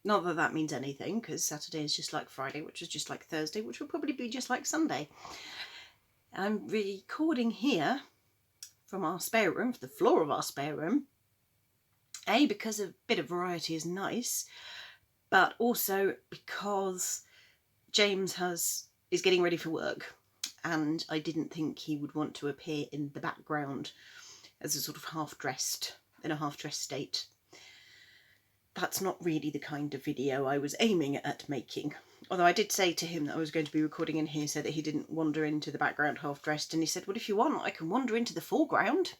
Not that that means anything, because Saturday is just like Friday, which is just like Thursday, which will probably be just like Sunday. I'm recording here from our spare room, the floor of our spare room. A, because a bit of variety is nice, but also because James is getting ready for work, and I didn't think he would want to appear in the background as a sort of half-dressed state. That's not really the kind of video I was aiming at making. Although I did say to him that I was going to be recording in here so that he didn't wander into the background half-dressed, and he said, well, if you want, I can wander into the foreground.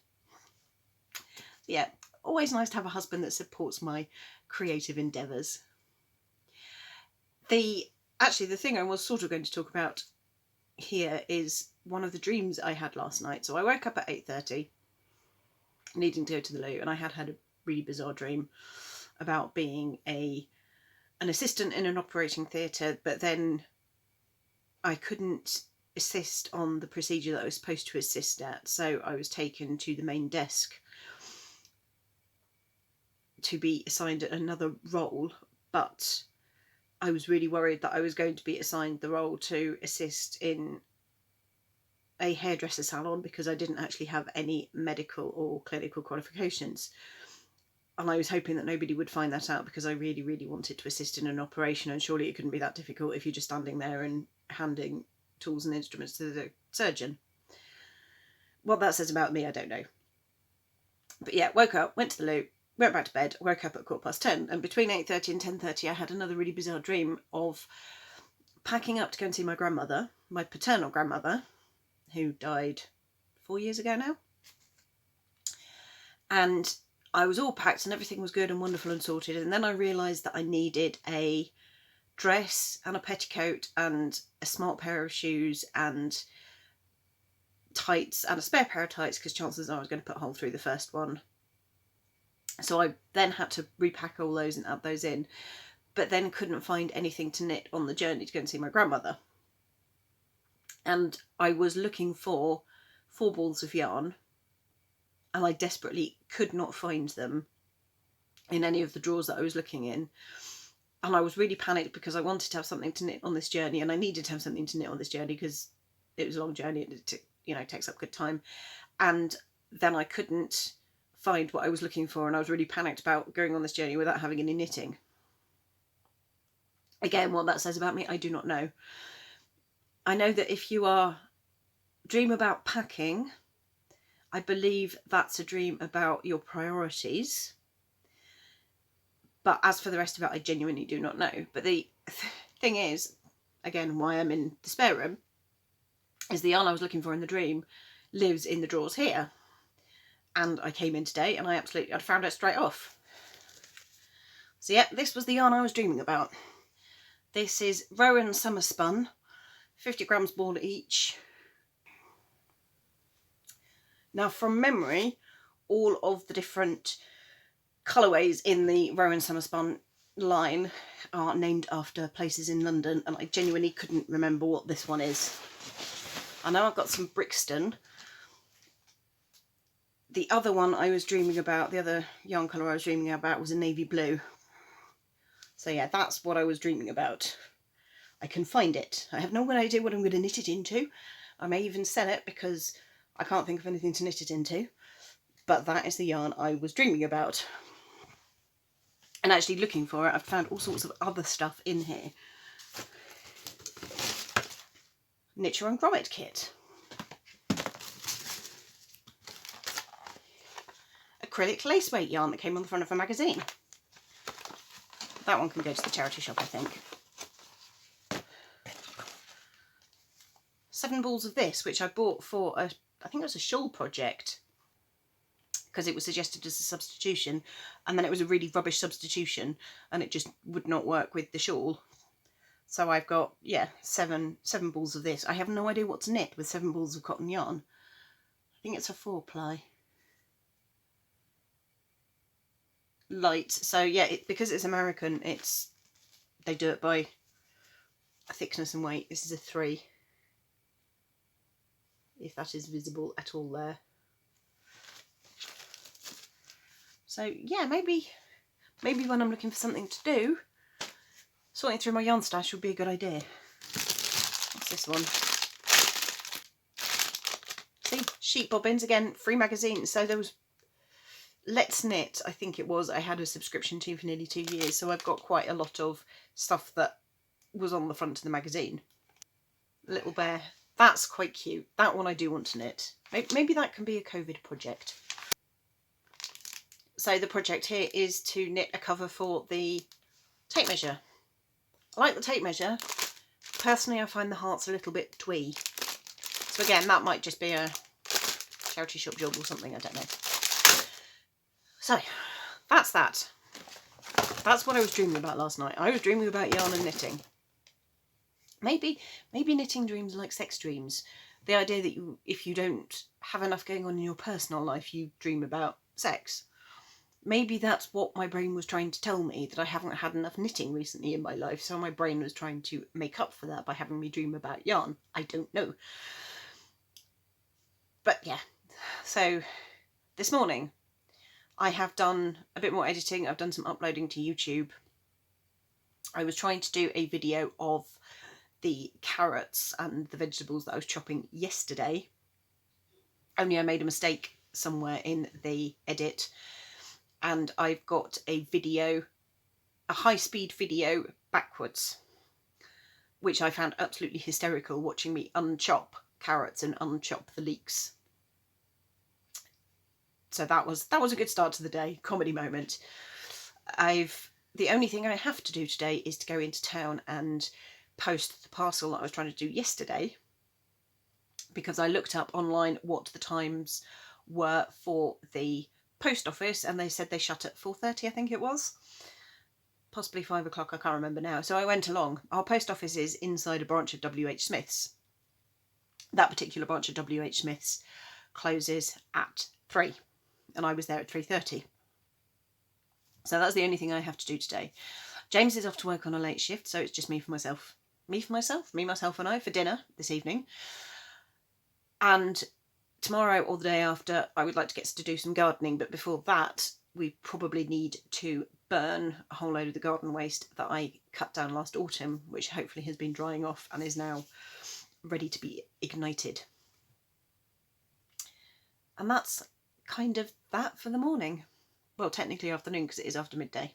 Yeah, always nice to have a husband that supports my creative endeavours. Actually, the thing I was sort of going to talk about here is one of the dreams I had last night. So I woke up at 8:30, needing to go to the loo, and I had a really bizarre dream about being an assistant in an operating theatre, but then I couldn't assist on the procedure that I was supposed to assist at, so I was taken to the main desk to be assigned another role, but I was really worried that I was going to be assigned the role to assist in a hairdresser salon because I didn't actually have any medical or clinical qualifications. And I was hoping that nobody would find that out because I really, really wanted to assist in an operation, and surely it couldn't be that difficult if you're just standing there and handing tools and instruments to the surgeon. What that says about me, I don't know. But yeah, woke up, went to the loo, went back to bed, woke up at 10:15, and between 8:30 and 10:30 I had another really bizarre dream of packing up to go and see my grandmother, my paternal grandmother, who died 4 years ago now. And I was all packed and everything was good and wonderful and sorted, and then I realised that I needed a dress and a petticoat and a smart pair of shoes and tights and a spare pair of tights, because chances are I was going to put a hole through the first one. So I then had to repack all those and add those in, but then couldn't find anything to knit on the journey to go and see my grandmother. And I was looking for 4 balls of yarn, and I desperately could not find them in any of the drawers that I was looking in. And I was really panicked because I wanted to have something to knit on this journey, and I needed to have something to knit on this journey because it was a long journey and it takes up good time. And then I couldn't find what I was looking for, and I was really panicked about going on this journey without having any knitting. Again, what that says about me, I do not know. I know that if you dream about packing, I believe that's a dream about your priorities. But as for the rest of it, I genuinely do not know. But the thing is, again, why I'm in the spare room, is the yarn I was looking for in the dream lives in the drawers here. And I came in today and I'd found it straight off. So yeah, this was the yarn I was dreaming about. This is Rowan Summer Spun, 50 grams ball each. Now, from memory, all of the different colourways in the Rowan Summer Spun line are named after places in London, and I genuinely couldn't remember what this one is. I know I've got some Brixton. The other one I was dreaming about, the other yarn colour I was dreaming about, was a navy blue. So yeah, that's what I was dreaming about. I can find it. I have no idea what I'm going to knit it into. I may even sell it because I can't think of anything to knit it into. But that is the yarn I was dreaming about. And actually looking for it, I've found all sorts of other stuff in here. Knit Your Own Grommet kit. Acrylic lace weight yarn that came on the front of a magazine. That one can go to the charity shop, I think. 7 balls of this, which I bought for I think it was a shawl project, because it was suggested as a substitution, and then it was a really rubbish substitution and it just would not work with the shawl. So I've got, yeah, seven balls of this. I have no idea what to knit with 7 balls of cotton yarn. I think it's a 4-ply. Light. So yeah, because it's American, they do it by thickness and weight. This is a 3. If that is visible at all there. So yeah, maybe when I'm looking for something to do, sorting through my yarn stash would be a good idea. What's this one? See, sheep bobbins, again, free magazine. So there was Let's Knit, I think it was, I had a subscription to for nearly 2 years, so I've got quite a lot of stuff that was on the front of the magazine. Little bear, that's quite cute. That one I do want to knit. Maybe that can be a COVID project. So the project here is to knit a cover for the tape measure. I like the tape measure. Personally, I find the hearts a little bit twee. So again, that might just be a charity shop job or something, I don't know. So, that's that. That's what I was dreaming about last night. I was dreaming about yarn and knitting. Maybe knitting dreams are like sex dreams. The idea that if you don't have enough going on in your personal life, you dream about sex. Maybe that's what my brain was trying to tell me, that I haven't had enough knitting recently in my life, so my brain was trying to make up for that by having me dream about yarn. I don't know. But yeah, so this morning I have done a bit more editing. I've done some uploading to YouTube. I was trying to do a video of the carrots and the vegetables that I was chopping yesterday, only I made a mistake somewhere in the edit, and I've got a video, a high-speed video backwards, which I found absolutely hysterical, watching me unchop carrots and unchop the leeks. So that was a good start to the day, comedy moment. The only thing I have to do today is to go into town and post the parcel that I was trying to do yesterday, because I looked up online what the times were for the post office, and they said they shut at 4:30, I think it was. Possibly 5 o'clock, I can't remember now. So I went along. Our post office is inside a branch of W.H. Smith's. That particular branch of W.H. Smith's closes at 3, and I was there at 3:30. So that's the only thing I have to do today. James is off to work on a late shift, so it's just me, myself and I for dinner this evening. And tomorrow or the day after, I would like to get to do some gardening, but before that, we probably need to burn a whole load of the garden waste that I cut down last autumn, which hopefully has been drying off and is now ready to be ignited. And that's kind of that for the morning. Well, technically afternoon, because it is after midday.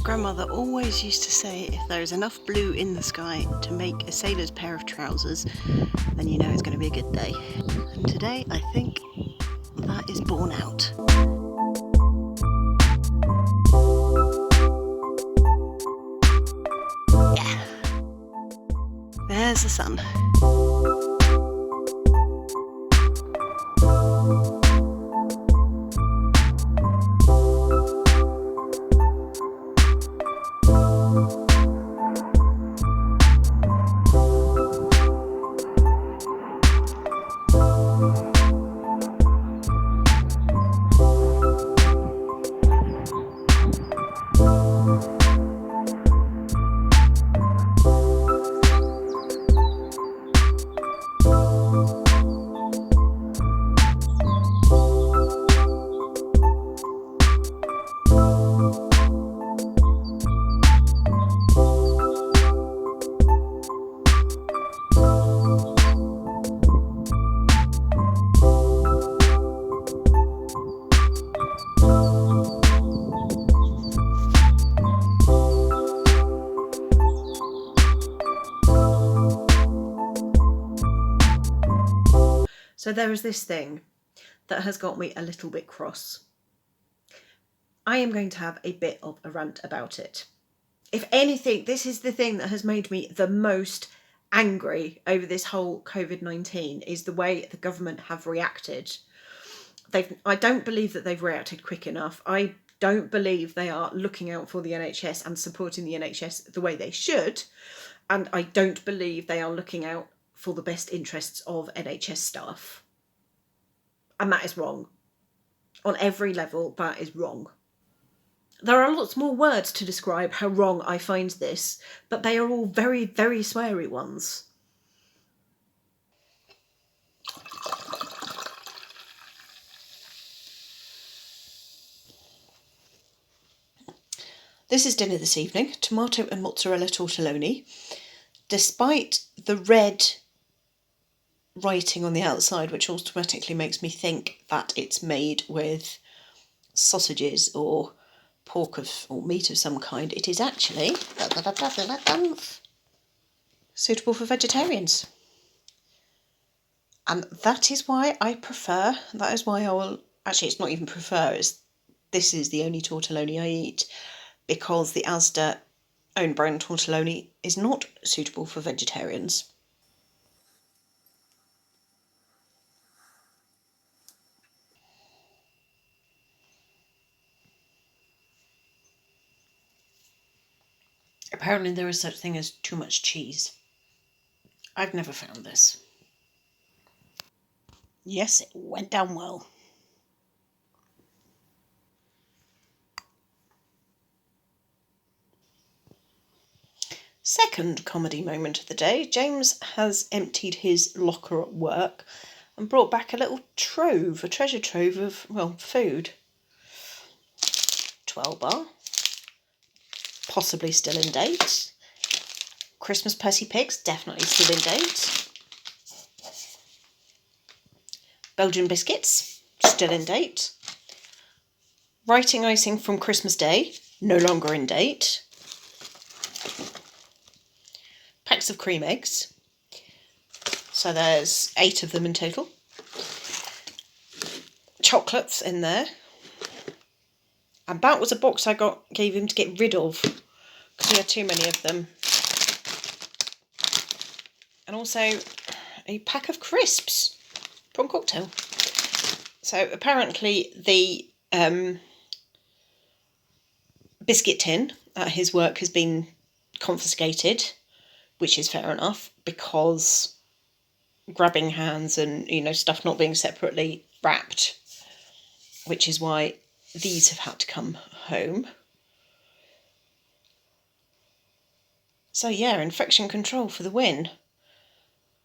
Grandmother always used to say, if there is enough blue in the sky to make a sailor's pair of trousers, then you know it's going to be a good day. And today I think that is borne out. Yeah. There's the sun. So there is this thing that has got me a little bit cross. I am going to have a bit of a rant about it. If anything, this is the thing that has made me the most angry over this whole COVID-19, is the way the government have reacted. I don't believe that they've reacted quick enough. I don't believe they are looking out for the NHS and supporting the NHS the way they should. And I don't believe they are looking out for the best interests of NHS staff. And that is wrong. On every level, that is wrong. There are lots more words to describe how wrong I find this, but they are all very, very sweary ones. This is dinner this evening, tomato and mozzarella tortelloni. Despite the red writing on the outside, which automatically makes me think that it's made with sausages or pork or meat of some kind, it is actually suitable for vegetarians. And that is why I will, actually it's not even prefer, this is the only tortelloni I eat, because the Asda own brand tortelloni is not suitable for vegetarians. Apparently there is such thing as too much cheese. I've never found this. Yes, it went down well. Second comedy moment of the day, James has emptied his locker at work and brought back a little trove, a treasure trove of, well, food. 12 bar, possibly still in date. Christmas Percy Pigs, definitely still in date. Belgian biscuits, still in date. Writing icing from Christmas Day, no longer in date. Packs of cream eggs. So there's 8 of them in total. Chocolates in there. And that was a box I gave him to get rid of because he had too many of them. And also a pack of crisps. Prawn cocktail. So apparently the biscuit tin at his work has been confiscated, which is fair enough, because grabbing hands and, stuff not being separately wrapped, which is why these have had to come home. So yeah, infection control for the win.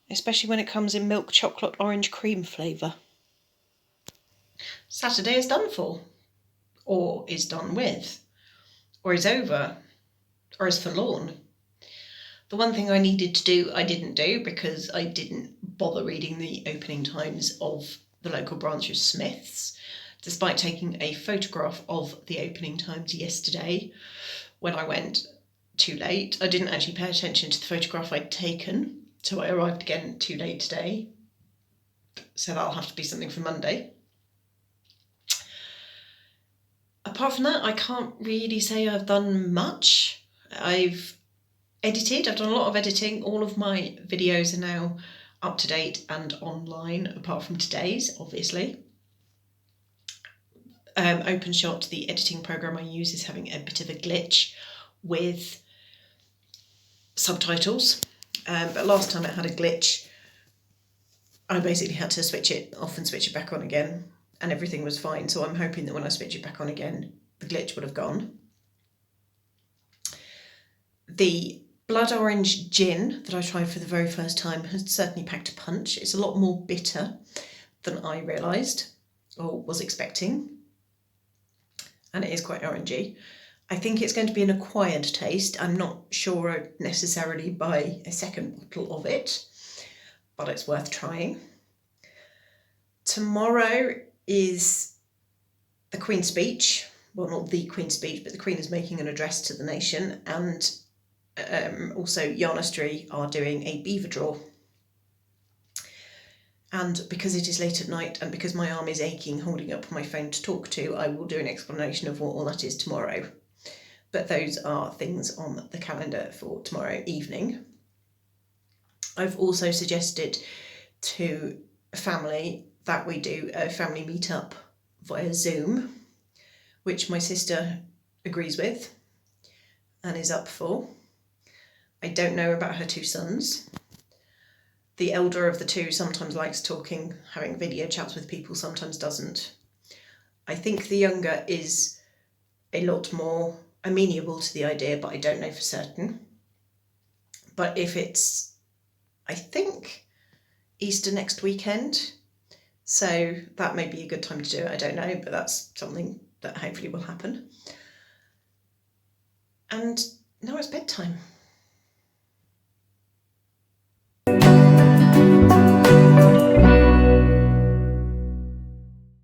Especially when it comes in milk chocolate orange cream flavour. Saturday is done for. Or is done with. Or is over. Or is forlorn. The one thing I needed to do, I didn't do because I didn't bother reading the opening times of the local branch of Smith's, despite taking a photograph of the opening times yesterday when I went too late. I didn't actually pay attention to the photograph I'd taken, so I arrived again too late today. So that'll have to be something for Monday. Apart from that, I can't really say I've done much. I've done a lot of editing. All of my videos are now up to date and online, apart from today's, obviously. OpenShot, the editing program I use, is having a bit of a glitch with subtitles. But last time it had a glitch, I basically had to switch it off and switch it back on again, and everything was fine. So I'm hoping that when I switch it back on again, the glitch would have gone. The blood orange gin that I tried for the very first time has certainly packed a punch. It's a lot more bitter than I realised or was expecting. And it is quite orangey. I think it's going to be an acquired taste. I'm not sure I'd necessarily buy a second bottle of it, but it's worth trying. Tomorrow is the Queen's speech. Well, not the Queen's speech, but the Queen is making an address to the nation, and also Yarnestry are doing a beaver draw. And because it is late at night and because my arm is aching holding up my phone to talk to, I will do an explanation of what all that is tomorrow. But those are things on the calendar for tomorrow evening. I've also suggested to family that we do a family meetup via Zoom, which my sister agrees with and is up for. I don't know about her two sons. The elder of the two sometimes likes talking, having video chats with people, sometimes doesn't. I think the younger is a lot more amenable to the idea, but I don't know for certain. But if it's, I think, Easter next weekend, so that may be a good time to do it, I don't know, but that's something that hopefully will happen. And now it's bedtime.